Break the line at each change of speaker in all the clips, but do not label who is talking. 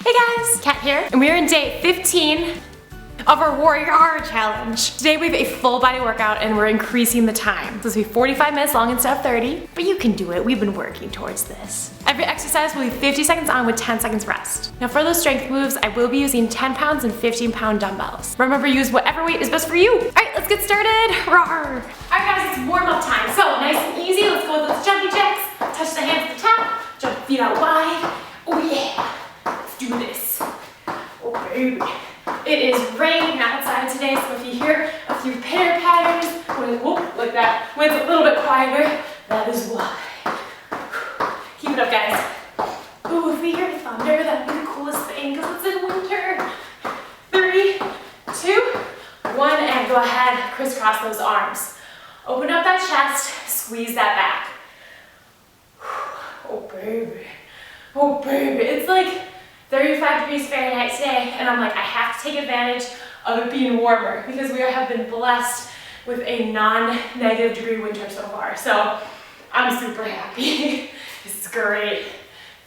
Hey guys, Kat here, and we are in day 15 of our WarrioRAWR challenge. Today we have a full body workout and we're increasing the time. This will be 45 minutes long instead of 30, but you can do it. We've been working towards this. Every exercise will be 50 seconds on with 10 seconds rest. Now for those strength moves, I will be using 10 pounds and 15-pound dumbbells. Remember, use whatever weight is best for you. All right, let's get started. Rawr. All right guys, it's warm up time. So nice and easy, let's go with those jumpy jacks. Touch the hands at the top, jump feet out wide. Oh yeah, let's do this. Oh baby. It is raining outside today, so if you hear a few pitter patters, whoop, like that, when it's a little bit quieter, that is why. Keep it up, guys. Ooh, if we hear thunder, that'd be the coolest thing, because it's in winter. 3, 2, 1, and go ahead, crisscross those arms. Open up that chest, squeeze that back. Oh baby, oh baby, it's like 35 degrees Fahrenheit today, and I'm like, I have to take advantage of it being warmer because we have been blessed with a non-negative degree winter so far. So I'm super happy. This is great.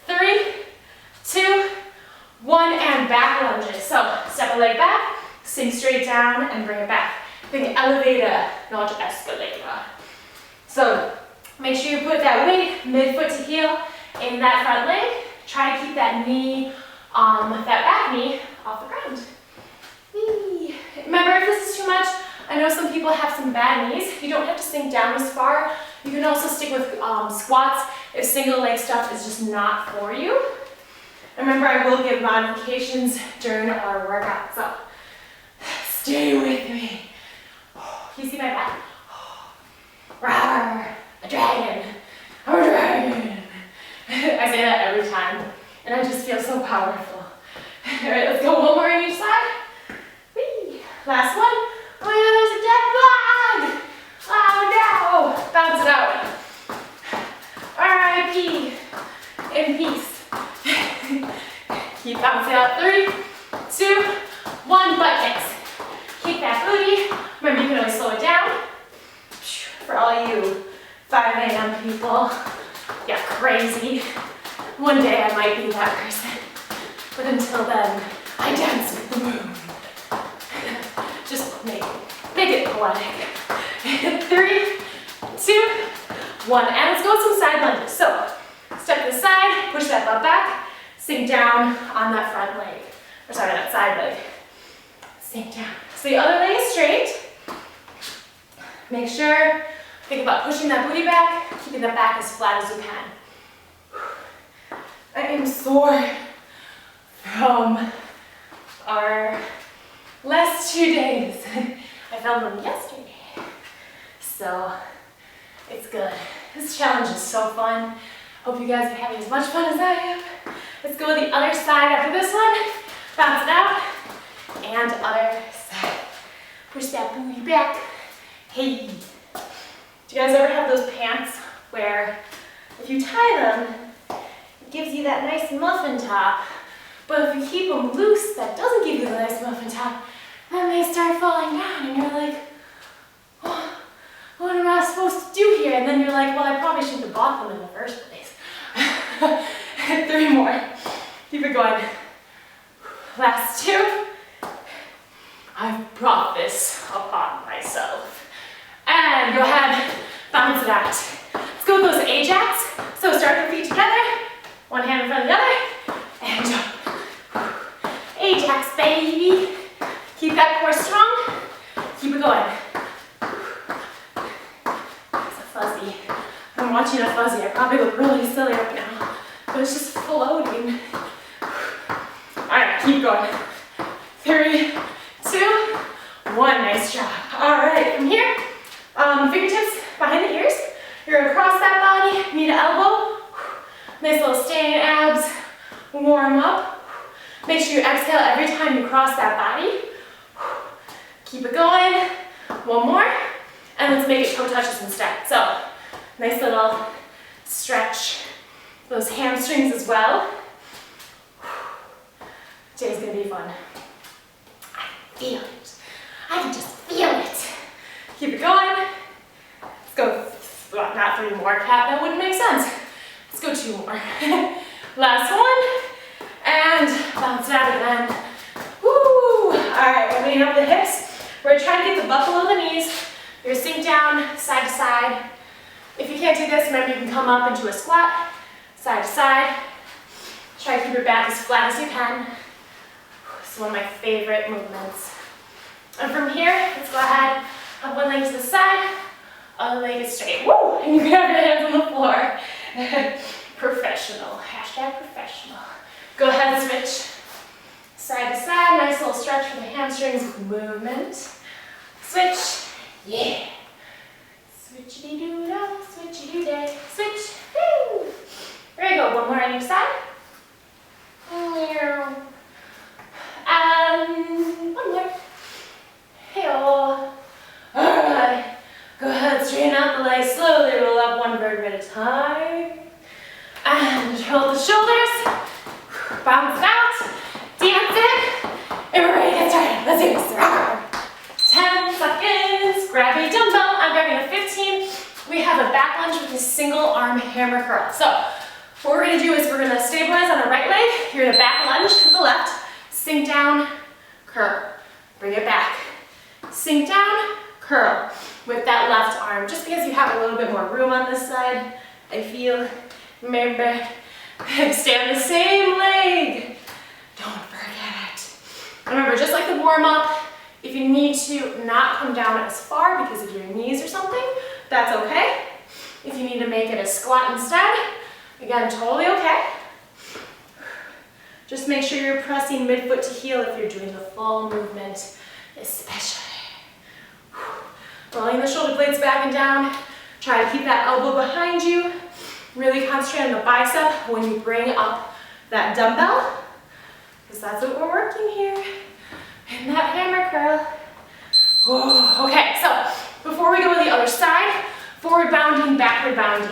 3, 2, 1, and back lunges. So step a leg back, sink straight down, and bring it back. Think elevator, not escalator. So make sure you put that weight mid-foot to heel in that front leg. Try to keep that knee, that back knee off the ground. Whee. Remember, if this is too much, I know some people have some bad knees. You don't have to sink down as far. You can also stick with squats if single leg stuff is just not for you. Remember, I will give modifications during our workout, so stay with me. Can you see my back? Rawr, a dragon, I'm a dragon. I say that every time, and I just feel so powerful. All right, let's go one more on each side. Whee. Last one. Oh my God, there's a dead bug. Oh no. Bounce it out. R.I.P. in peace. Keep bouncing out. 3, 2, 1, butt kicks. Kick that booty. Remember, you can always slow it down. For all you 5 a.m. people. Yeah, crazy. One day I might be that person. But until then, I dance with the moon. Just make it poetic. 3, 2, 1, and let's go with some side lunges. So, step to the side, push that butt back, sink down on that front leg. Or sorry, that side leg. Sink down. So the other leg is straight. Make sure, think about pushing that booty back, keeping the back as flat as you can. I am sore from our last 2 days. I filmed them yesterday, so it's good. This challenge is so fun. Hope you guys are having as much fun as I am. Let's go to the other side after this one. Bounce it out, and other side. Push that booty back. Hey. Do you guys ever have those pants where if you tie them, it gives you that nice muffin top, but if you keep them loose, that doesn't give you the nice muffin top, then they start falling down and you're like, oh, what am I supposed to do here? And then you're like, well, I probably shouldn't have bought them in the first place. 3 more. Keep it going. Last 2. I've brought this upon myself. And go ahead, bounce it out. Let's go with those Ajax. So start your feet together, one hand in front of the other, and jump. Ajax, baby. Keep that core strong. Keep it going. It's a fuzzy. I'm watching a fuzzy. I probably look really silly right now, but it's just floating. All right, keep going. 3, 2, 1. Nice job. All right, from here. Fingertips behind the ears. You're gonna cross that body, knee to elbow. Nice little staying abs. Warm up. Make sure you exhale every time you cross that body. Keep it going. One more. And let's make it toe touches instead. So, nice little stretch. Those hamstrings as well. Today's gonna be fun. I feel it. I can just feel it. Keep it going. Let's go, well, not 3 more, Kat, that wouldn't make sense. Let's go 2 more. Last one, and and bounce it out again. Woo! All right, opening up the hips. We're gonna try to get the butt below the knees. You're gonna sink down, side to side. If you can't do this, remember you can come up into a squat, side to side. Try to keep your back as flat as you can. It's one of my favorite movements. And from here, let's go ahead, have one leg to the side, other leg is straight. Woo! And you grab your hands on the floor. Professional, hashtag professional. Go ahead and switch side to side, nice little stretch for the hamstrings with movement. Switch, yeah. Switchity-doo-dah, switchity-doo-dah, switch, woo! There you go, one more on each side. And one more. Hey-oh. Alright, go ahead, straighten out the legs, slowly roll up one vertebra at a time. And roll the shoulders, bounce it out, dance it, and we're ready to get started. Let's do this. 10 seconds, grab a dumbbell, I'm grabbing a 15. We have a back lunge with a single arm hammer curl. So, what we're gonna do is we're gonna stabilize on our right leg, you're gonna back lunge with the left, sink down, curl, bring it back. Sink down, curl with that left arm. Just because you have a little bit more room on this side, I feel. Remember, stay on the same leg. Don't forget it. Remember, just like the warm-up, if you need to not come down as far because of your knees or something, that's okay. If you need to make it a squat instead, again, totally okay. Just make sure you're pressing midfoot to heel if you're doing the full movement, especially. Rolling the shoulder blades back and down. Try to keep that elbow behind you. Really concentrate on the bicep when you bring up that dumbbell, because that's what we're working here. And that hammer curl. Whoa. Okay, so before we go to the other side, forward bounding, backward bounding.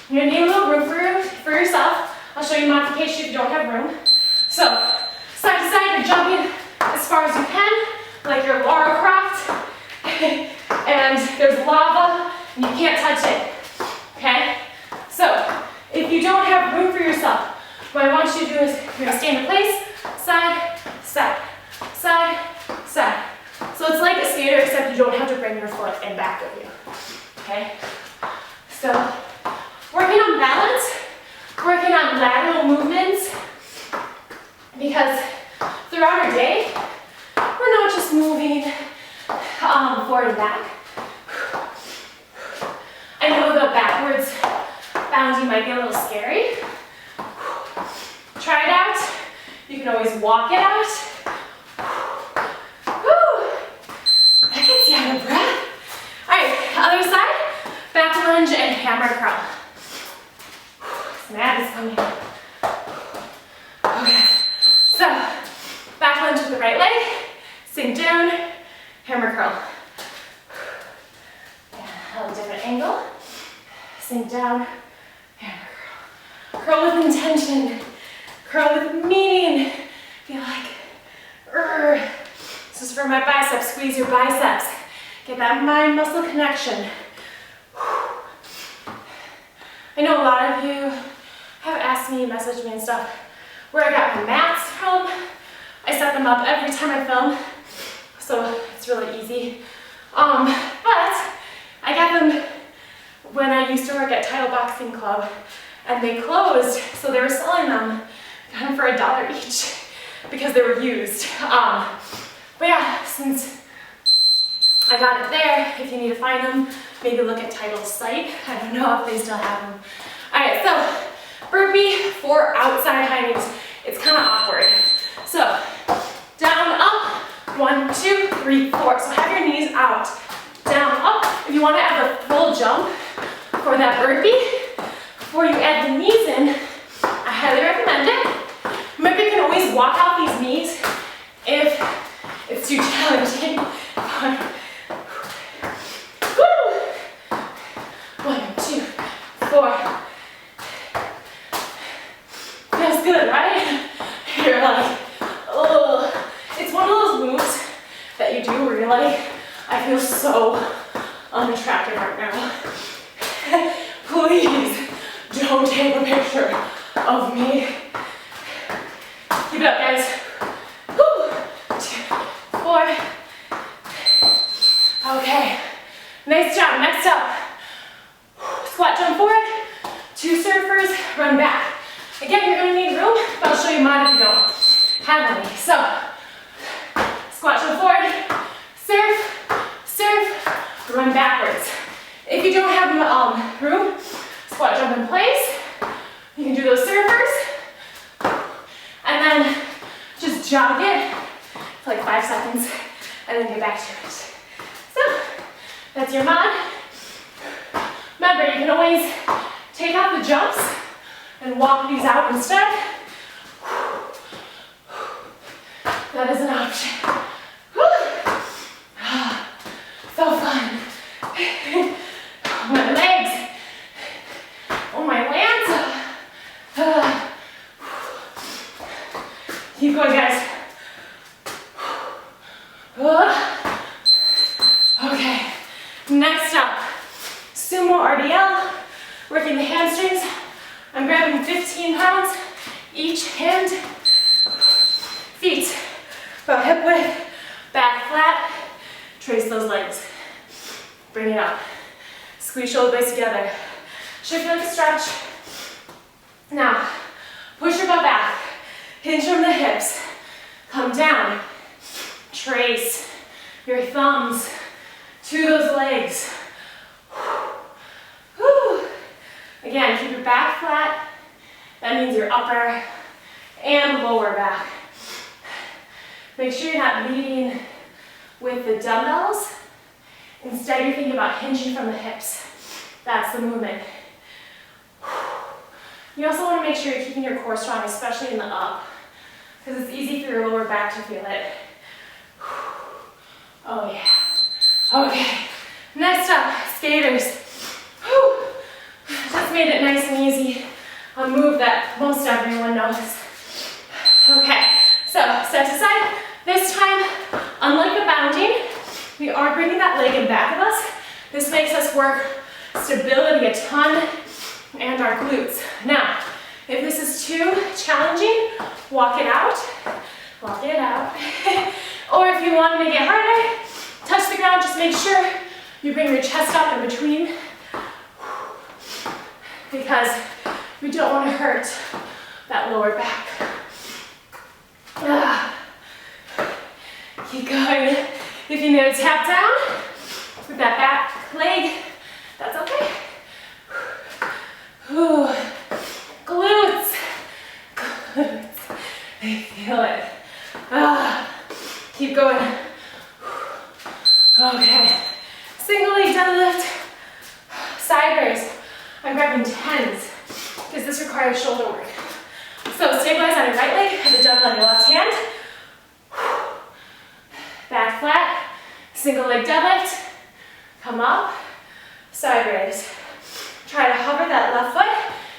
You're gonna need a little room for yourself. I'll show you modification if you don't have room. So, side to side, you're jumping as far as you can, like your Lara Croft. And there's lava, and you can't touch it, okay? So, if you don't have room for yourself, what I want you to do is you're gonna stay in place, side, side, side, side. So it's like a skater, except you don't have to bring your foot in back of you, okay? So, working on balance, working on lateral movements, because throughout our day, we're not just moving forward and back. I know the backwards bounding might be a little scary. Try it out. You can always walk it out. Woo. That gets you out of breath. All right, other side. Back lunge and hammer curl. Mad is coming. Okay, so back lunge with the right leg. Sink down, hammer curl. Yeah, a different angle. Sink down, hammer curl. Curl with intention. Curl with meaning. Feel like, this is for my biceps. Squeeze your biceps. Get that mind-muscle connection. I know a lot of you have asked me, messaged me and stuff, where I got my mats from. I set them up every time I film, so it's really easy. But I got them when I used to work at Title Boxing Club, and they closed, so they were selling them. Got them for $1 each because they were used. But yeah, since I got it there, if you need to find them, maybe look at Title's site. I don't know if they still have them. All right, so burpee for outside high knees. It's kind of awkward. So down, up, 1, 2, 3, 4. So have your knees out, down, up. If you want to add the full jump for that burpee, before you add the knees in, I highly recommend it. Remember, you can always walk out these knees if it's too challenging. 1, 2, 4. Feels good, right? You're like, oh. It's one of those moves that you do where you're like, I feel so unattractive right now. Please don't take a picture of me. Keep it up, guys. Woo. 2, 4. Okay. Nice job. Next up. Squat jump forward. 2 surfers. Run back. Again, you're going to need room, but I'll show you mine if you don't have any. So, squat jump forward. Surf. Surf. Run backwards. If you don't have room, squat jump in place. You can do those surfers. And then just jog it for like 5 seconds and then get back to it. So, that's your mod. Remember, you can always take out the jumps and walk these out instead. That is an option. So fun. My legs. Oh, my lance. Keep going, guys. Okay, next up, Sumo RDL, working the hamstrings. I'm grabbing 15 pounds each hand, feet about hip width, back flat, trace those legs. Bring it up. Squeeze shoulder blades together. Should feel like a stretch. Now, push your butt back. Hinge from the hips. Come down. Trace your thumbs to those legs. Whew. Again, keep your back flat. That means your upper and lower back. Make sure you're not leading with the dumbbells. Instead, you're thinking about hinging from the hips. That's the movement. You also want to make sure you're keeping your core strong, especially in the up, because it's easy for your lower back to feel it. Oh yeah. Okay. Next up, skaters. Whew. Just made it nice and easy. A move that most everyone knows. Okay, so step to side. This time, unlike the bounding, we are bringing that leg in back of us. This makes us work stability a ton and our glutes. Now, if this is too challenging, walk it out. Walk it out. Or if you want to make it harder, touch the ground. Just make sure you bring your chest up in between, because we don't want to hurt that lower back. Keep going. If you need to tap down with that back leg, that's okay. Ooh. Glutes. Glutes. I feel it. Keep going. Okay. Single leg deadlift. Side raise. I'm grabbing 10s because this requires shoulder work. So stabilize on your right leg, have the dumbbell on your left hand. Back flat. Single leg deadlift. Come up. Side raise. Try to hover that left foot.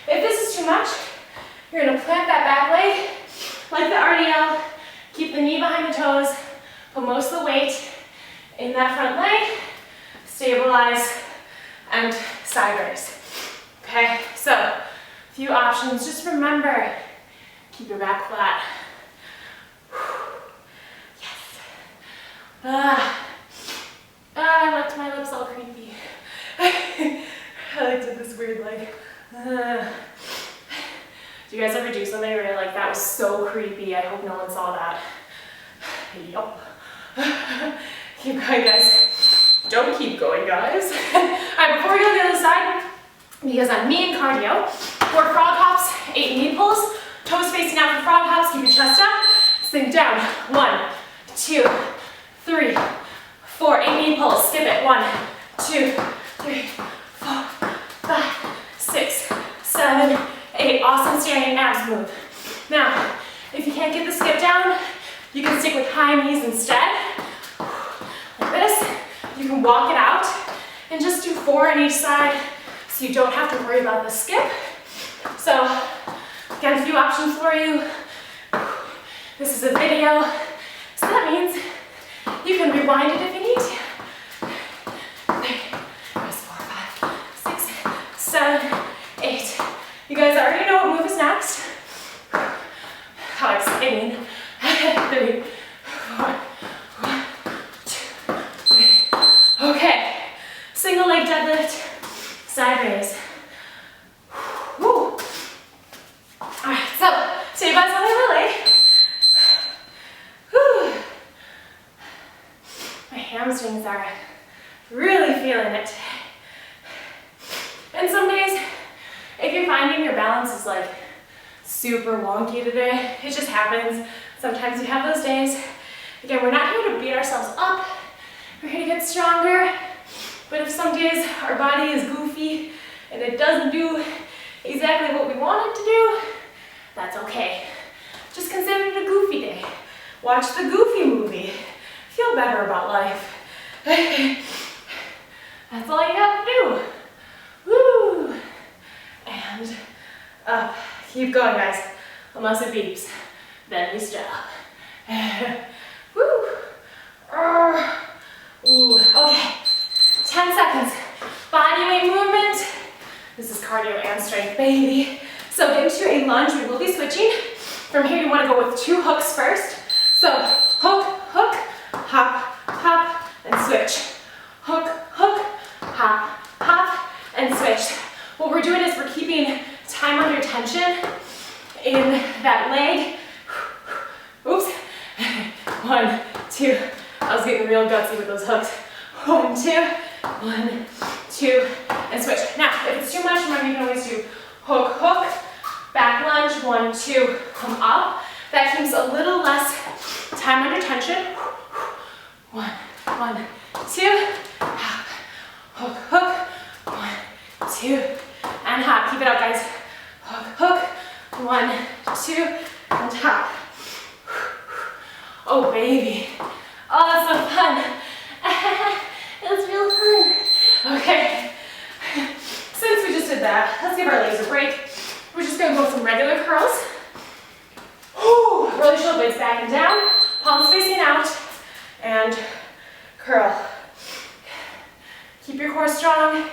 If this is too much, you're going to plant that back leg like the RDL. Keep the knee behind the toes. Put most of the weight in that front leg. Stabilize and side raise. Okay, so a few options. Just remember, keep your back flat. Yes. I left my lips all creepy. I like did this weird like. Do you guys ever do something where you're like, that was so creepy, I hope no one saw that? Yup. Keep going, guys. Don't keep going, guys. Alright, before we go to the other side, because I'm me in cardio, 4 frog hops, 8 knee pulls, toes facing out for frog hops, keep your chest up, sink down. 1, 2, 3, 4, 8 knee pulls, skip it. 1, 2, 3, 4, 5, 6, 7, 8. Awesome standing abs move. Now, if you can't get the skip down, you can stick with high knees instead. Like this. You can walk it out and just do 4 on each side so you don't have to worry about the skip. So, got a few options for you. This is a video, so that means you can rewind it if you need to. 4, 5, 6, 7, 8. You guys already know what move is next. How exciting. spinning. 3, 4, 1, 2, 3. Okay, single leg deadlift, side raise. Woo. All right, so stay by side of the leg. Whew. My hamstrings are really feeling it today. And some days, if you're finding your balance is like super wonky today, it just happens. Sometimes we have those days. Again, we're not here to beat ourselves up. We're here to get stronger. But if some days our body is goofy and it doesn't do exactly what we want it to do, that's okay. Just consider it a goofy day. Watch the Goofy movie. Feel better about life. That's all you have to do. Woo! And up. Keep going, guys. Unless it beeps. Then we stop. Woo! Ooh. Okay. 10 seconds. Body weight movement. This is cardio and strength, baby. So into a lunge, we will be switching. From here, you want to go with 2 hooks first. So hook, hook, hop, hop, and switch. Hook, hook, hop, hop, and switch. What we're doing is we're keeping time under tension in that leg. Oops. 1, 2. I was getting real gutsy with those hooks. 1, 2, 1, 2, and switch. Now, if it's too much, remember you can always do hook, hook, back lunge, 1, 2, come up. That keeps a little less time under tension. 1, 1, 2, hop, hook, hook, 1, 2, and hop. Keep it up, guys. Hook, hook, 1, 2, and hop. Oh, baby. Oh, that's so fun. It was real fun. Okay. Since we just did that, let's give our legs a break. We're just gonna go with some regular curls. Whew. Roll your shoulder blades back and down, palms facing out, and curl. Keep your core strong,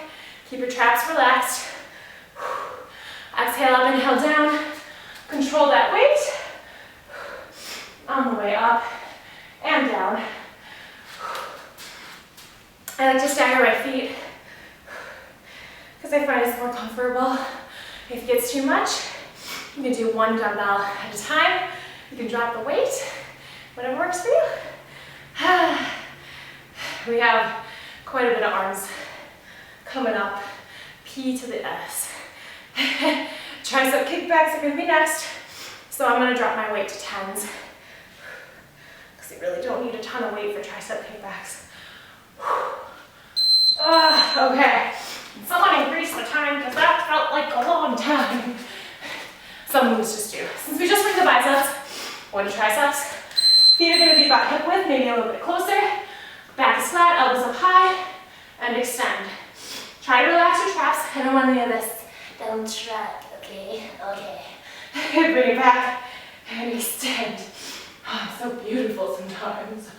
keep your traps relaxed. Exhale up, inhale down. Control that weight. On the way up and down. I like to stagger my feet because I find it's more comfortable. If it gets too much, you can do 1 dumbbell at a time. You can drop the weight, whatever works for you. We have quite a bit of arms coming up. P to the S. Tricep kickbacks are going to be next. So I'm going to drop my weight to 10s. Because you really don't need a ton of weight for tricep kickbacks. Okay. Someone increase the time because that felt like a long time. Some moves just do. Since we just worked the biceps, 1 triceps. Feet are going to be about hip width, maybe a little bit closer. Back is flat, elbows up high, and extend. Try to relax your traps. I don't want any of this. Don't shrug, okay? Okay. Bring it back and extend. Oh, it's so beautiful sometimes.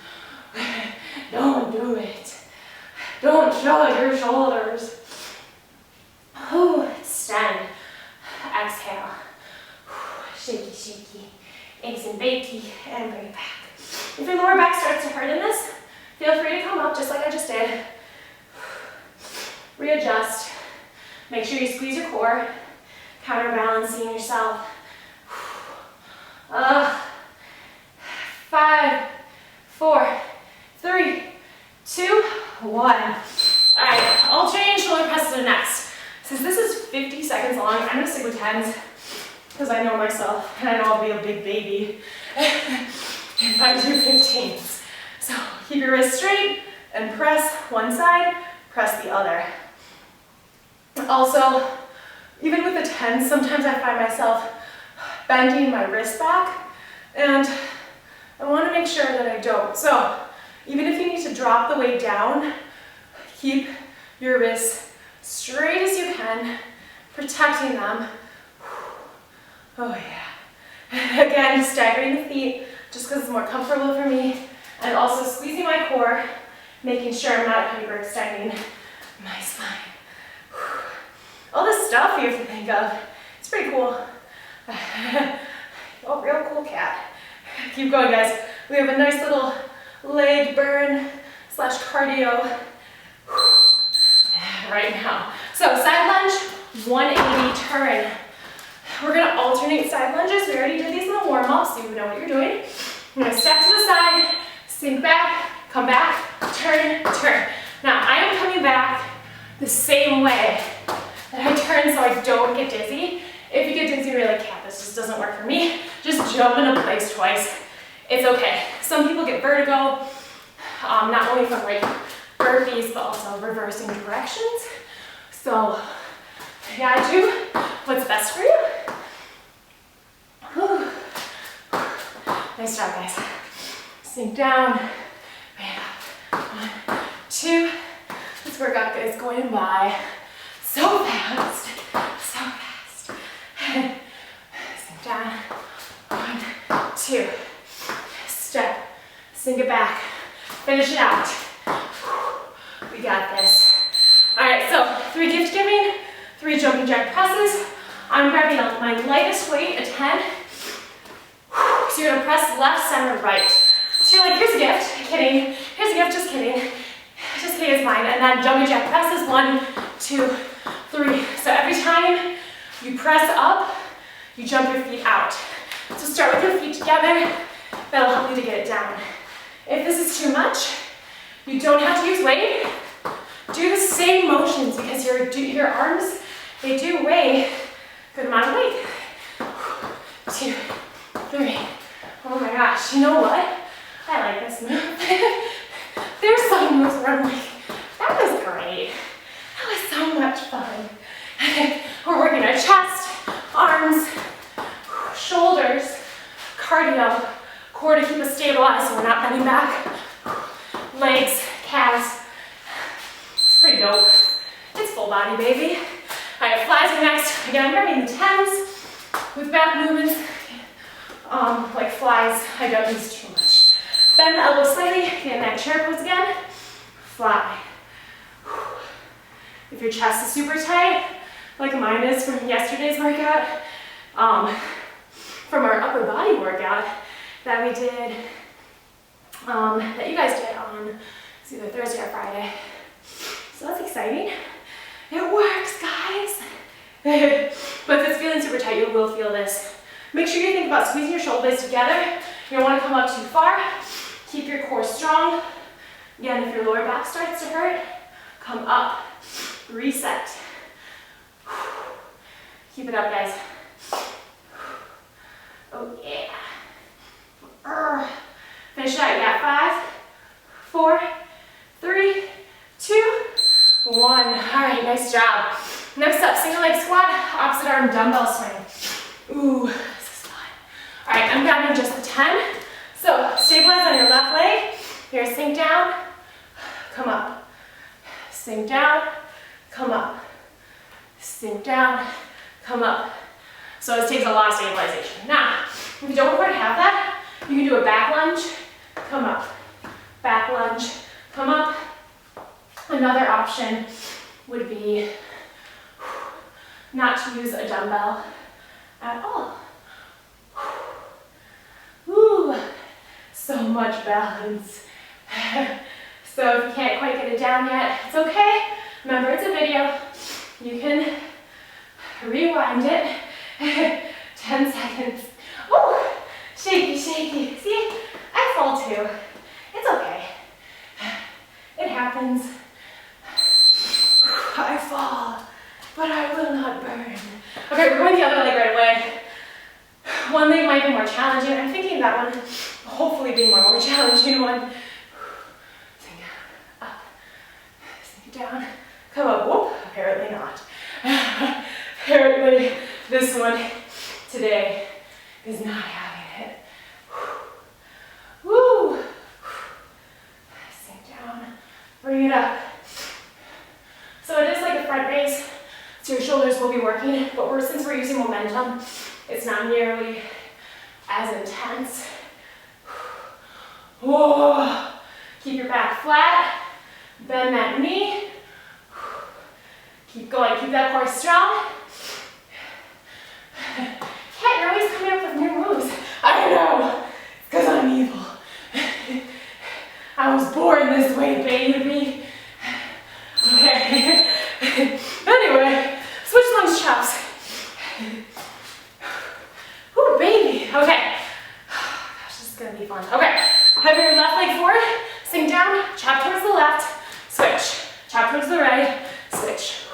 Don't do it. Don't shrug your shoulders. Extend. Exhale. Shaky, shaky. Eggs and bakey. And bring it back. If your lower back starts to hurt in this, feel free to come up just like I just did. Readjust. Make sure you squeeze your core. Counterbalancing yourself. 5, 4, 3, 2, 1. Alright, I'll change shoulder presses to next. Since this is 50 seconds long, I'm going to stick with 10s because I know myself and I know I'll be a big baby if I do 15s. So keep your wrists straight and press one side, press the other. Also, even with the 10s, sometimes I find myself bending my wrist back and I want to make sure that I don't. So even if you need to drop the weight down, keep your wrists straight as you can, protecting them. Oh yeah. Again, staggering the feet just because it's more comfortable for me, and also squeezing my core, making sure I'm not hyperextending my spine. All this stuff you have to think of. It's pretty cool. Oh, real cool cat. Keep going, guys. We have a nice little leg burn / cardio right now. So side lunge, 180 turn. We're gonna alternate side lunges. We already did these in the warm-up, so you know what you're doing. I'm gonna step to the side, sink back, come back, turn, turn. Now I am coming back the same way that I turn so I don't get dizzy. If you get dizzy, you're like, yeah, this just doesn't work for me. Just jump into place twice. It's okay. Some people get vertigo, not only from like burpees, but also reversing directions. So you gotta do what's best for you. Whew. Nice job, guys. Sink down, right up. 1, 2. This workout is going by so fast, so fast. Sink down, 1, 2. Step, sink it back, finish it out. We got this. All right, so 3 gift giving, 3 jumping jack presses. I'm grabbing my lightest weight, a 10. So you're gonna press left, center, right. So you're like, here's a gift, kidding. Here's a gift, just kidding. Just kidding, it's mine. And then jumping jack presses, 1, 2, 3. So every time you press up, you jump your feet out. So start with your feet together. That'll help you to get it down. If this is too much, you don't have to use weight. Do the same motions because your arms, they do weigh a good amount of weight. 2, 3. Oh my gosh, you know what? I like this move. There's some moves where I'm like, that was great. That was so much fun. We're working our chest, arms, shoulders, cardio, core to keep us stabilized so we're not bending back. Legs, calves. It's pretty dope. It's full body, baby. All right, flies are next. Again, I'm grabbing the 10s with back movements. Like flies, I don't use too much. Bend the elbows slightly, get in that chair pose again. Fly. If your chest is super tight, like mine is from yesterday's workout, from our upper body workout that we did, that you guys did on, it's either Thursday or Friday. So that's exciting. It works, guys. But if it's feeling super tight, you will feel this. Make sure you think about squeezing your shoulder blades together. You don't want to come up too far. Keep your core strong. Again, if your lower back starts to hurt, come up, reset. Keep it up, guys. Oh yeah. Finish it out. You got 5, 4, 3, 2, 1. All right, nice job. Next up, single leg squat, opposite arm dumbbell swing. Ooh, this is fun. All right, I'm grabbing just the 10. So stabilize on your left leg. You're gonna sink down, come up. Sink down, come up. Sink down, come up. So this takes a lot of stabilization. Now, if you don't quite have that, you can do a back lunge, come up. Back lunge, come up. Another option would be not to use a dumbbell at all. Ooh, so much balance. So if you can't quite get it down yet, it's okay. Remember, it's a video. You can rewind it. 10 seconds. Ooh, shaky, shaky. See, I fall too. It's okay. It happens. I fall, but I will not burn. Okay, we're going the other leg right away. One leg might be more challenging. I'm thinking that one hopefully being more challenging one. Sink up, sink down, come up. Whoop, apparently not. Apparently this one today is not having it. Woo. Sink down, bring it up. So it is like a front raise, so your shoulders will be working, but since we're using momentum, it's not nearly as intense. Whoa. Keep your back flat, bend that knee. Keep going, keep that core strong. Kat, you're always coming up with new moves. I know, it's evil. I was born this way, baby. Okay. Anyway, switch lunge chops. Ooh, baby. Okay. Gosh, this is gonna be fun. Okay. Have your left leg forward, sink down, chop towards the left, switch. Chop towards the right, switch.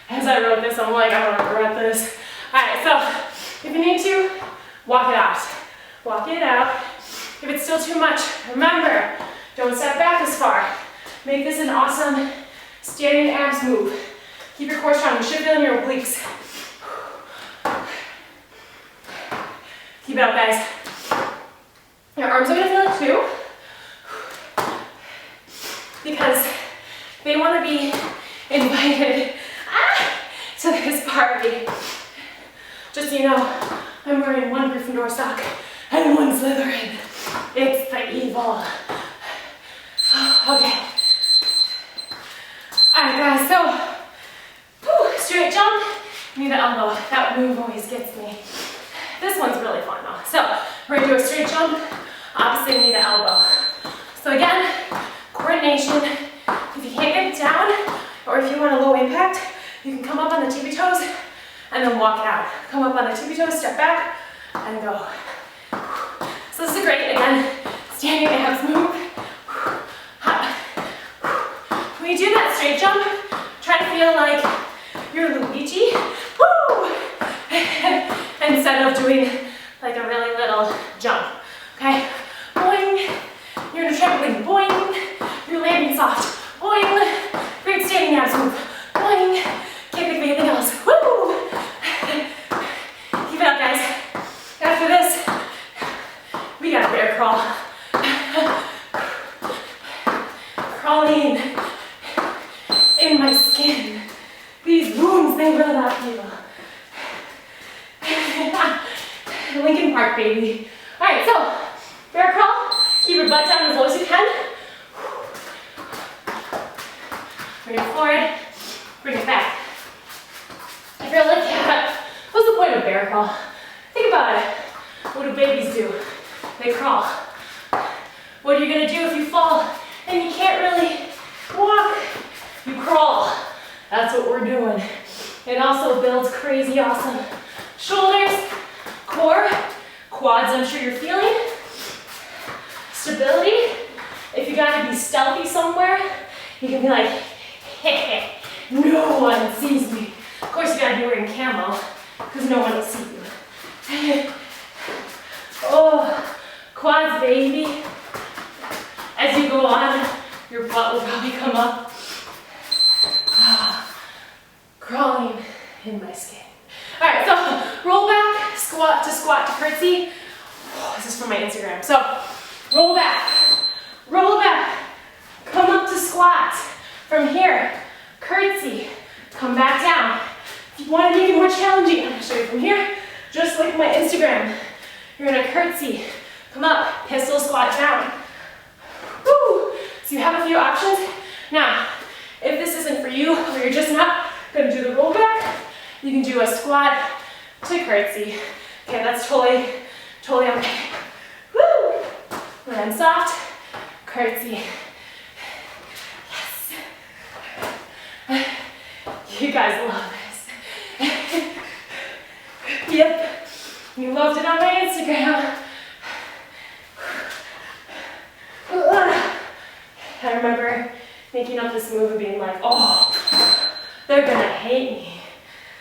As I wrote this, I'm like, I don't regret this. All right, so if you need to, walk it out. Walk it out. If it's still too much, remember, don't step back as far. Make this an awesome standing abs move. Keep your core strong. You should feel in your obliques. Keep it up, guys. Your arms are gonna feel it too, because they want to be invited to this party. Just so you know, I'm wearing one Gryffindor sock and one Slytherin. It's the evil. Okay. Alright guys, so straight jump, knee to elbow. That move always gets me. This one's really fun though. So we're gonna do a straight jump, opposite knee to elbow. So again, coordination. If you can't get down, or if you want a low impact, you can come up on the tippy toes and then walk it out. Come up on the tippy toes, step back, and go. So this is great, again, standing abs move. When you do that straight jump, try to feel like you're Luigi, woo! Instead of doing like a really little jump, okay? Boing, you're in a trampoline, boing, you're landing soft, boing, great standing abs move, boing, can't think of anything else, woo! Keep it up, guys. After this, we got a bear crawl. Crawling in my skin. These wounds, they will not heal. Lincoln Park, baby. All right, so bear crawl. Keep your butt down as low as you can. Bring it forward. Bring it back. If you're like, yeah, what's the point of bear crawl? Think about it. What do babies do? They crawl. What are you gonna do if you fall and you can't really walk? You crawl. That's what we're doing. It also builds crazy awesome shoulders, core, quads, I'm sure you're feeling. Stability. If you gotta be stealthy somewhere, you can be like, hey, no one sees me. Of course you gotta be wearing camo, because no one will see you. Oh, quads, baby. As you go on, your butt will probably come up. Crawling in my skin. All right, so roll back, squat to curtsy. Oh, this is from my Instagram. So roll back, come up to squat. From here, curtsy, come back down. If you want to make it more challenging, I'm gonna show you from here, just like my Instagram. You're gonna curtsy, come up, pistol squat down. Woo! So you have a few options. Now, if this isn't for you, or you're just not gonna do the roll back, you can do a squat to curtsy. Okay, that's totally okay. Woo! Land soft, curtsy. Yes. You guys love this. Yep, you loved it on my Instagram. I remember making up this move and being like, oh, they're gonna hate me.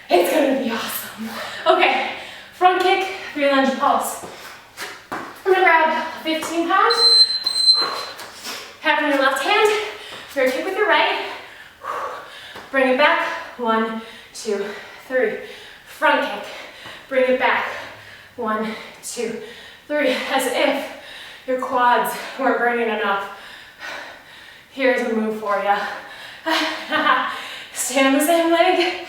It's gonna be awesome. Okay, front kick, 3 lunge pulse. I'm gonna grab 15 pounds, have it in your left hand, fair kick with your right, bring it back, 1, 2, 3. Front kick, bring it back, 1, 2, 3. As if your quads weren't burning enough. Here's a move for you. Stay on the same leg.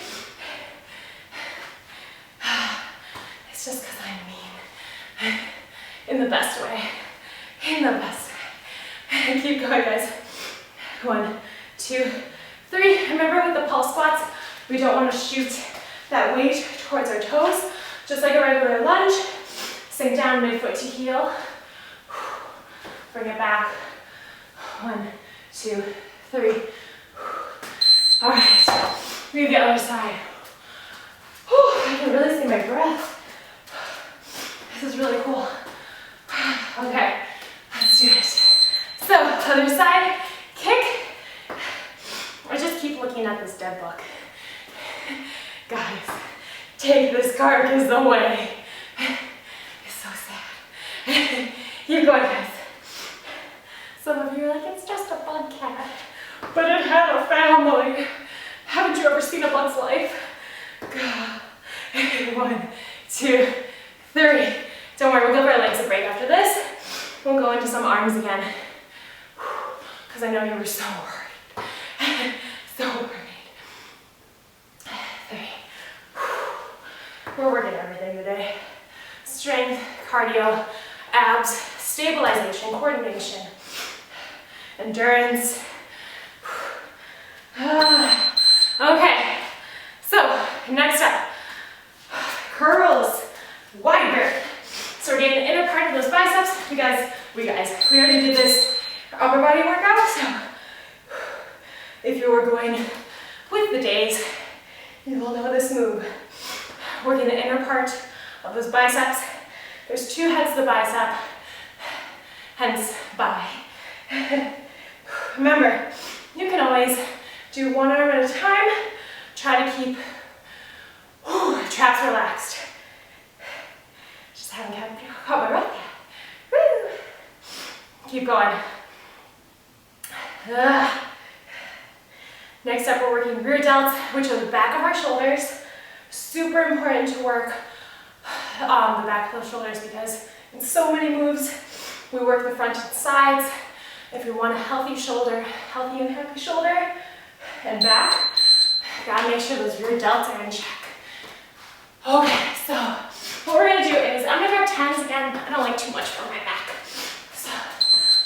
It's just because I'm mean. In the best way. In the best way. Keep going, guys. 1, 2, 3. Remember with the pulse squats, we don't want to shoot that weight towards our toes. Just like a regular lunge, Sink down midfoot to heel. Bring it back. 1, 2, 3. All right, move the other side. I can really see my breath. This is really cool. Okay, let's do it. So, other side, kick. I just keep looking at this dead book. Guys, take this carcass away. It's so sad. Keep going, guys. Some of you are like, it's just a bug cat. But it had a family. Haven't you ever seen a bug's life? 1, 2, 3. Don't worry, we'll give our legs a break after this. We'll go into some arms again. Because I know you were so worried. So worried. 3. We're working everything today. Strength, cardio, abs, stabilization, coordination, endurance. Okay, so next up, curls, wide grip. So we're getting the inner part of those biceps. We already did this upper body workout, so if you were going with the days, you will know this move. Working the inner part of those biceps. There's 2 heads to the bicep, hence bi. Remember, you can always do one arm at a time. Try to keep traps relaxed. Just haven't caught my breath yet. Woo. Keep going. Next up, we're working rear delts, which are the back of our shoulders. Super important to work the back of those shoulders because in so many moves, we work the front and sides. If you want a healthy shoulder, healthy and happy shoulder and back, gotta make sure those rear delts are in check. Okay, so what we're gonna do is I'm gonna grab 10s again. I don't like too much for my back. So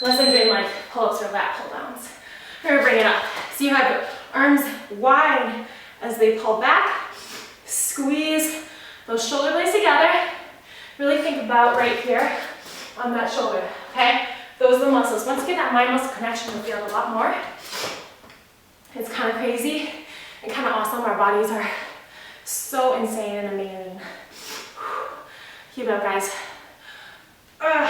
unless I'm doing like pull-ups or lat pull-downs. We're gonna bring it up. So you have arms wide as they pull back. Squeeze those shoulder blades together. Really think about right here on that shoulder, okay? Those are the muscles. Once you get that mind-muscle connection, you'll feel it a lot more. It's kind of crazy and kind of awesome. Our bodies are so insane and amazing. Keep it up, guys. So fun.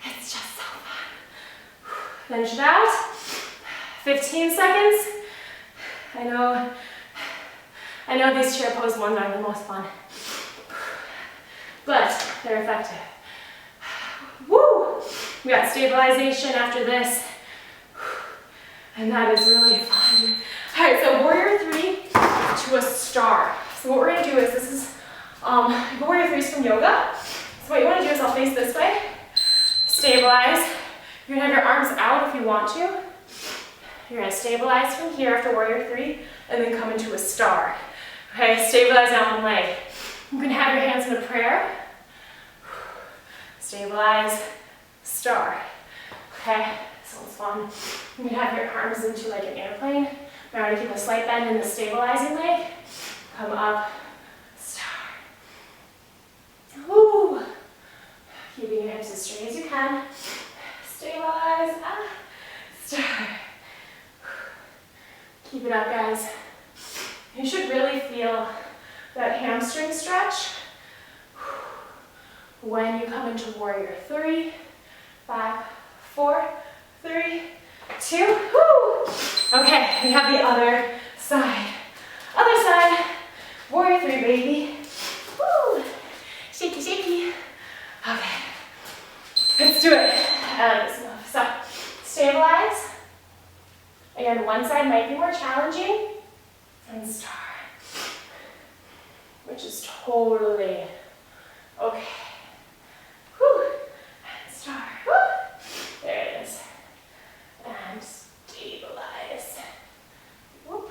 It's just so fun. Finish it out. 15 seconds. I know these chair pose ones aren't the most fun, but they're effective. Woo! We got stabilization after this, and that is really fun. All right, so warrior 3 to a star. So what we're gonna do is, this is warrior 3 is from yoga. So what you wanna do is I'll face this way, stabilize. You're gonna have your arms out if you want to. You're gonna stabilize from here after warrior 3, and then come into a star. Okay, stabilize down one leg. You can have your hands in a prayer. Stabilize, star. Okay, this one's fun. You can have your arms into like an airplane. Remember to keep a slight bend in the stabilizing leg. Come up, star. Woo! Keeping your hips as straight as you can. Stabilize, star. Keep it up, guys. You should really feel that hamstring stretch when you come into warrior 3, 5, 4, 3, 2. Woo! Okay, we have the other side. Other side, warrior 3, baby. Woo! Shaky, shaky. Okay, let's do it. I like this move. So, stabilize. Again, one side might be more challenging. And star, which is totally okay. Whew. And star. Whew. There it is. And stabilize. Whoop.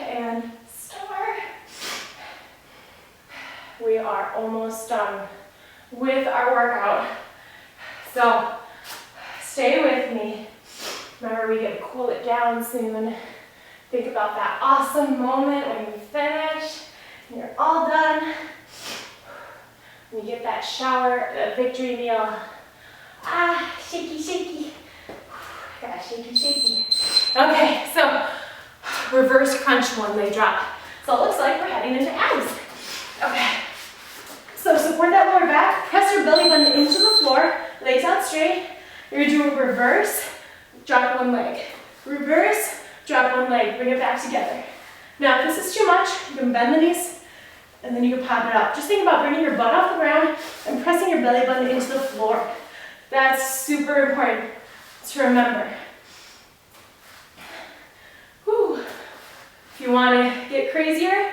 And star. We are almost done with our workout. So stay with me. Remember, we get to cool it down soon. Think about that awesome moment when you finish and you're all done. you get that shower, that victory meal. Ah, shaky, shaky. Got shaky, shaky. Okay, so reverse crunch, one leg drop. So it looks like we're heading into abs. Okay, so support that lower back, press your belly button into the floor, legs out straight. You're gonna do a reverse, drop one leg. Reverse, drop one leg, bring it back together. Now if this is too much, you can bend the knees and then you can pop it up. Just think about bringing your butt off the ground and pressing your belly button into the floor. That's super important to remember. Whew. If you want to get crazier,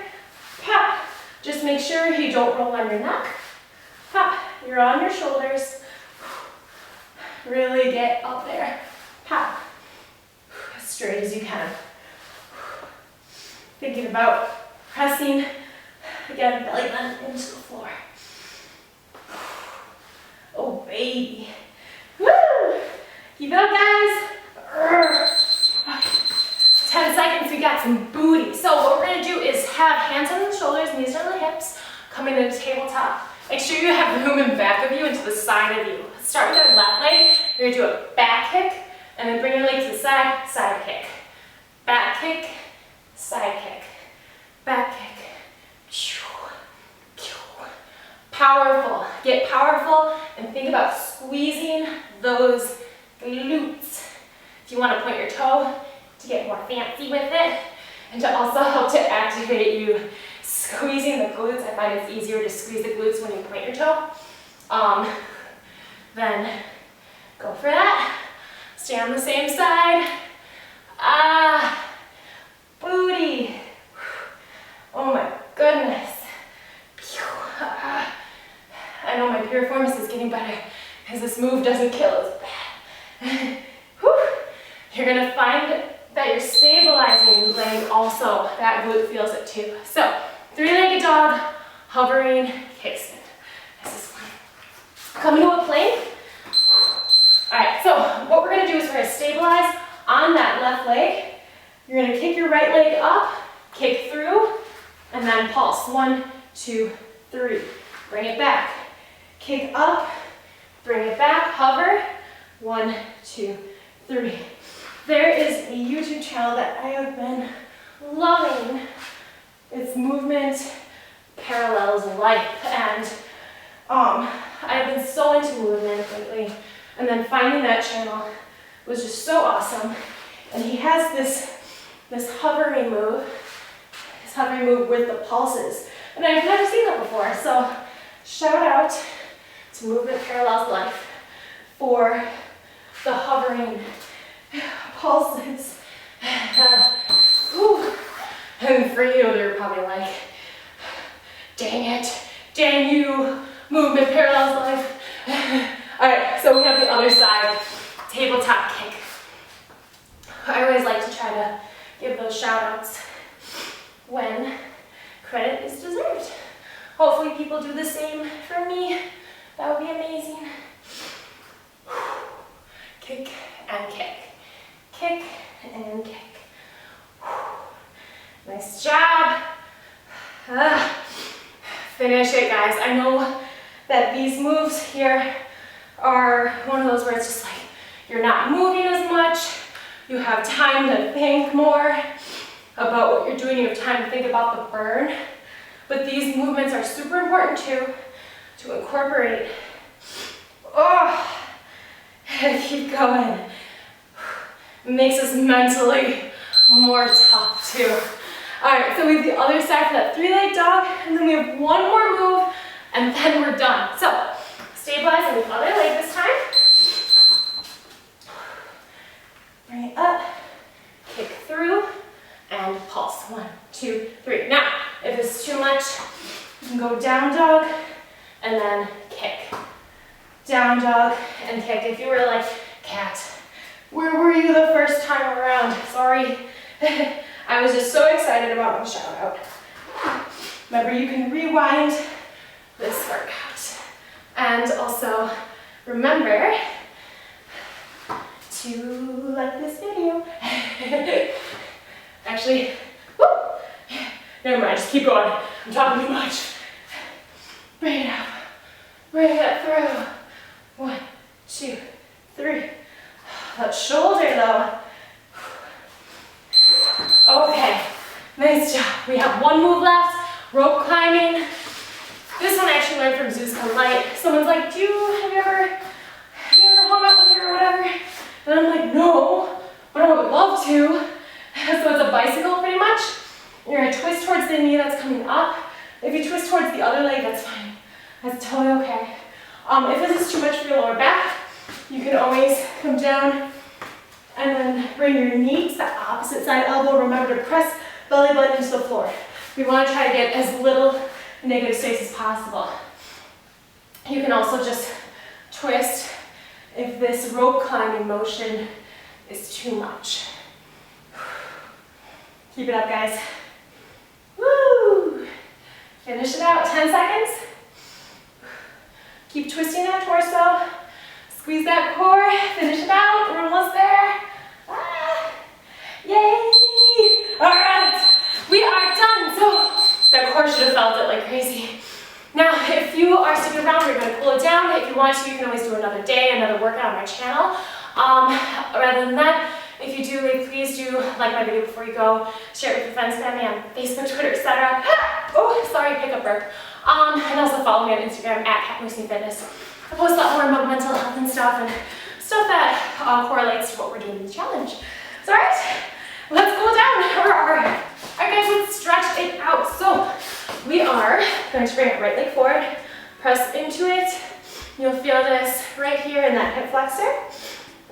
pop. Just make sure you don't roll on your neck. Pop. You're on your shoulders. Really get up there. Pop. As straight as you can. Thinking about pressing, again, belly button into the floor. Oh, baby. Woo! Keep it up, guys. 10 seconds, we got some booty. So what we're gonna do is have hands on the shoulders, knees on the hips, coming to the tabletop. Make sure you have room in back of you and to the side of you. Start with our left leg. You're gonna do a back kick, and then bring your leg to the side, side kick. Back kick, side kick. Back kick. Powerful. Get powerful and think about squeezing those glutes. If you want to point your toe to get more fancy with it and to also help to activate you squeezing the glutes. I find it's easier to squeeze the glutes when you point your toe. Then go for that. Stay on the same side. Ah, booty. Oh my goodness. I know my performance is getting better because this move doesn't kill as bad. You're gonna find that you're stabilizing the leg also. That glute feels it too. So, three-legged dog, hovering, kickstand. This is fun. Coming to a plank. All right, so what we're gonna do is we're gonna stabilize on that left leg. You're gonna kick your right leg up, kick through, and then pulse. 1, 2, 3. Bring it back. Kick up, bring it back, hover. 1, 2, 3. There is a YouTube channel that I have been loving. It's Movement Parallels Life, and I've been so into movement lately, and then finding that channel was just so awesome. And he has this hovering move with the pulses, and I've never seen that before. So shout out to Movement Parallels Life for the hovering pulses. And for you, they're probably like, dang it, dang you, Movement Parallels Life. All right, so we have the other side, tabletop kick. I always like to try to give those shout outs when credit is deserved. Hopefully people do the same for me. That would be amazing. Kick and kick. Kick and kick. Nice job. Finish it, guys. I know that these moves here are one of those where it's just like you're not moving as much. You have time to think more about what you're doing. You have time to think about the burn. But these movements are super important too, to incorporate. Oh, and keep going. It makes us mentally more tough too. All right, so we have the other side for that three-leg dog, and then we have one more move, and then we're done. So, stabilize on the other leg this time. Bring it up, kick through, and pulse. 1, 2, 3. Now, if it's too much, you can go down dog, and then kick. Down dog, and kick. If you were like, Kat, where were you the first time around? Sorry. I was just so excited about my shout out. Remember, you can rewind this workout. And also, remember to like this video. Actually, whoo, never mind, just keep going. I'm talking too much. Bring it up. through. 1, 2, 3. That shoulder though. Okay, nice job. We have one move left, rope climbing. This one I actually learned from Zeus Light. Someone's like, have you ever hung out with her or whatever? And I'm like, no, but I would love to. So it's a bicycle pretty much. You're gonna twist towards the knee that's coming up. If you twist towards the other leg, that's fine. That's totally okay. If this is too much for your lower back, you can always come down and then bring your knee to the opposite side elbow. Remember to press belly button into the floor. We want to try to get as little negative space as possible. You can also just twist if this rope climbing motion is too much. Keep it up, guys. Woo! Finish it out, 10 seconds. Keep twisting that torso. Squeeze that core, finish it out, we're almost there. Ah, yay! All right, we are done. So that core should have felt it like crazy. Now, if you are sticking around, we're gonna cool it down. If you want to, you can always do another day, another workout on my channel. Rather than that, if you do, please do like my video before you go, share it with your friends, family on Facebook, Twitter, etc. Oh, sorry, hiccup burp. And also follow me on Instagram at @MooseyFitness. I post a lot more about mental health and stuff that correlates to what we're doing in the challenge. So, alright, let's cool down. Alright guys, let's stretch it out. So, we are going to bring our right leg forward, press into it. You'll feel this right here in that hip flexor,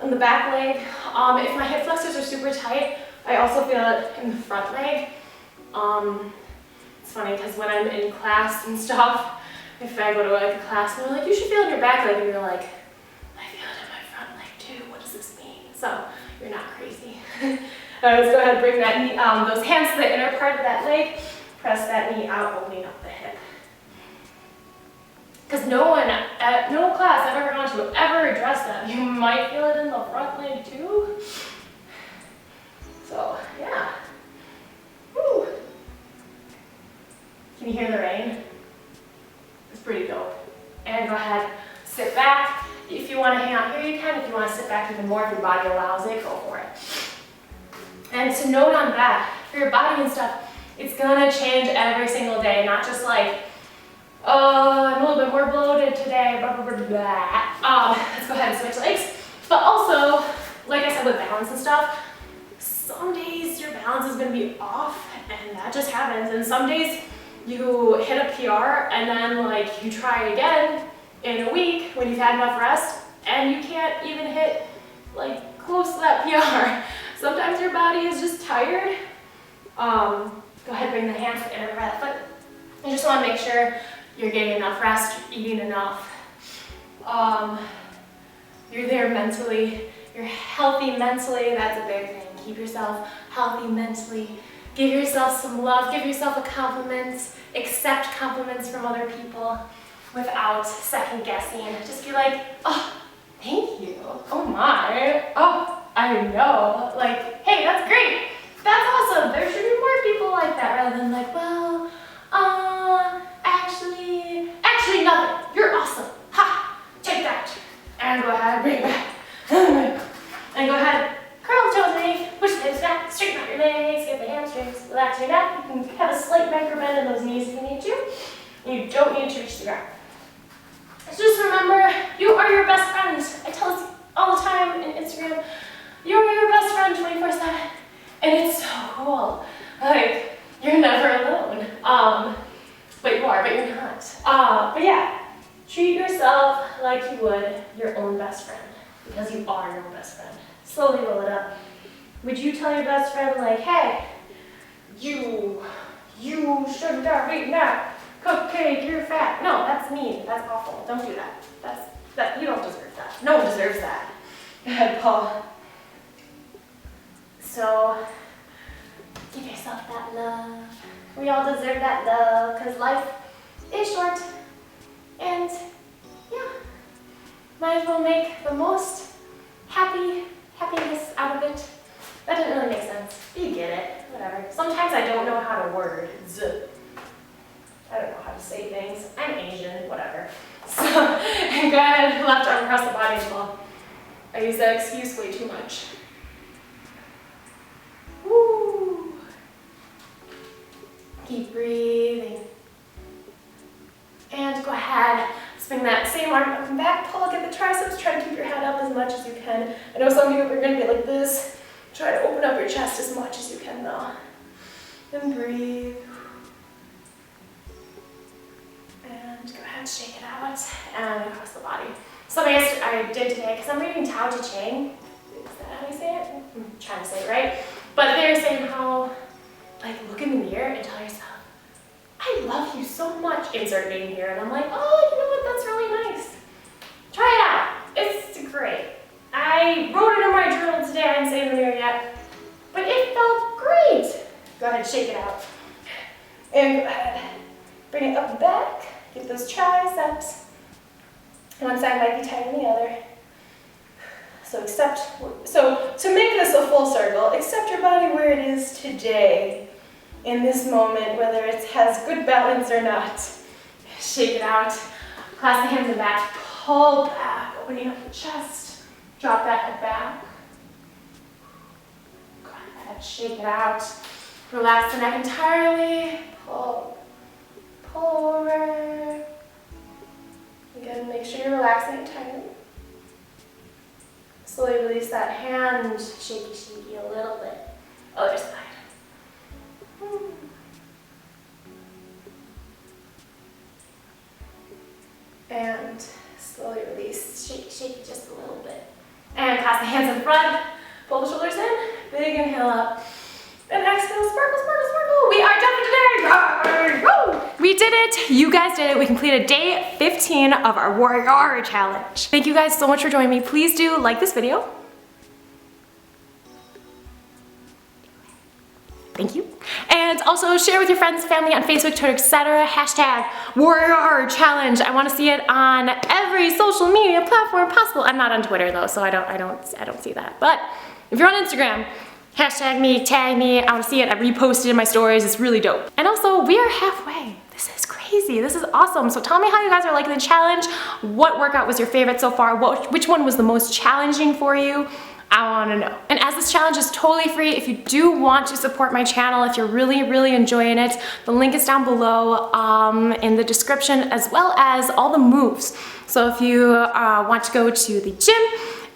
on the back leg. If my hip flexors are super tight, I also feel it in the front leg. It's funny because when I'm in class and stuff, if I go to like a class and they're like, you should feel it in your back leg, and you're like, I feel it in my front leg too, what does this mean? So, you're not crazy. Let's go ahead and bring that knee, those hands to the inner part of that leg, press that knee out, opening up the hip. Because no one, at no class I've ever gone to ever addressed that. You might feel it in the front leg too. So, yeah. Woo. Can you hear the rain? It's pretty dope. And go ahead, sit back. If you want to hang out here, you can. If you want to sit back even more, if your body allows it, go for it. And to note on that, for your body and stuff, it's gonna change every single day, not just like, oh, I'm a little bit more bloated today, blah, blah, blah, blah. Let's go ahead and switch legs. But also, like I said with balance and stuff, some days your balance is gonna be off, and that just happens. And some days, you hit a PR and then like you try again in a week when you've had enough rest and you can't even hit like close to that PR. Sometimes your body is just tired. Go ahead and bring the hands to the inner part of the foot. You just want to make sure you're getting enough rest, you're eating enough. You're there mentally, you're healthy mentally, that's a big thing. Keep yourself healthy mentally. Give yourself some love, give yourself a compliment, accept compliments from other people without second guessing. Just be like, oh, thank you, oh my, oh, I know, like, hey, that's great, that's awesome, there should be more people like that, rather than like, well, actually nothing, you're awesome, ha, take that, and go ahead, bring it back, and go ahead, curl the toes underneath, push the hips back, straighten out your legs, get the hamstrings, relax your neck. You can have a slight micro bend in those knees if you need to. You don't need to reach the ground. So just remember, you are your best friend. I tell this all the time in Instagram. You are your best friend 24/7. And it's so cool. Like, you're never alone. But you are, but you're not. But yeah, treat yourself like you would your own best friend. Because you are your own best friend. Slowly roll it up. Would you tell your best friend, like, hey, you shouldn't have eaten that cupcake, you're fat. No, that's mean, that's awful, don't do that. You don't deserve that. No one deserves that. Go ahead, Paul. So, give yourself that love. We all deserve that love, because life is short. And, yeah, might as well make the most happiness out of it. That didn't really make sense. You get it. Whatever. Sometimes I don't know how to word. I don't know how to say things. I'm Asian. Whatever. So, And go ahead, left arm across the body as well. I use that excuse way too much. Woo. Keep breathing. And go ahead, swing that same arm up and back, pull, get the triceps, try to keep your head up as much as you can. I know some people are gonna be like this. Try to open up your chest as much as you can though. And breathe. And go ahead, shake it out, and across the body. Something I did today, because I'm reading Tao Te Ching. Is that how you say it? I'm trying to say it right. But they're saying how, like, look in the mirror and tell yourself, I love you so much. Insert name here. And I'm like, oh, you know what? That's really nice. Try it out. It's great. I wrote it in my journal today. I didn't say it in the mirror yet. But it felt great. Go ahead, shake it out. And go ahead. Bring it up and back. Get those triceps. One side might be tighter than the other. So to make this a full circle, accept your body where it is today. In this moment, whether it has good balance or not. Shake it out. Clasp the hands in the back. Pull back, opening up the chest. Drop that head back. Go ahead, shake it out. Relax the neck entirely. Pull. Pull over. Again, make sure you're relaxing entirely. Slowly release that hand. Shaky, shaky a little bit. Other side. And slowly release, shake, shake just a little bit. And clasp the hands in front, pull the shoulders in, big inhale up. And exhale, sparkle, sparkle, sparkle. We are done for today. Woo! We did it, you guys did it. We completed day 15 of our WarrioRAWR challenge. Thank you guys so much for joining me. Please do like this video. Thank you. And also share with your friends, family on Facebook, Twitter, etc. Hashtag WarrioRAWR challenge. I want to see it on every social media platform possible. I'm not on Twitter though, so I don't see that. But if you're on Instagram, hashtag me, tag me. I want to see it. I reposted in my stories. It's really dope. And also, we are halfway. This is crazy. This is awesome. So tell me how you guys are liking the challenge. What workout was your favorite so far? Which one was the most challenging for you? I want to know. And as this challenge is totally free, if you do want to support my channel, if you're really, really enjoying it, the link is down below in the description, as well as all the moves. So if you want to go to the gym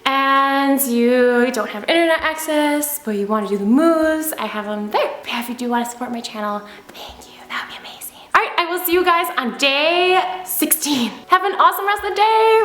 and you don't have internet access, but you want to do the moves, I have them there. If you do want to support my channel, thank you. That would be amazing. All right, I will see you guys on day 16. Have an awesome rest of the day.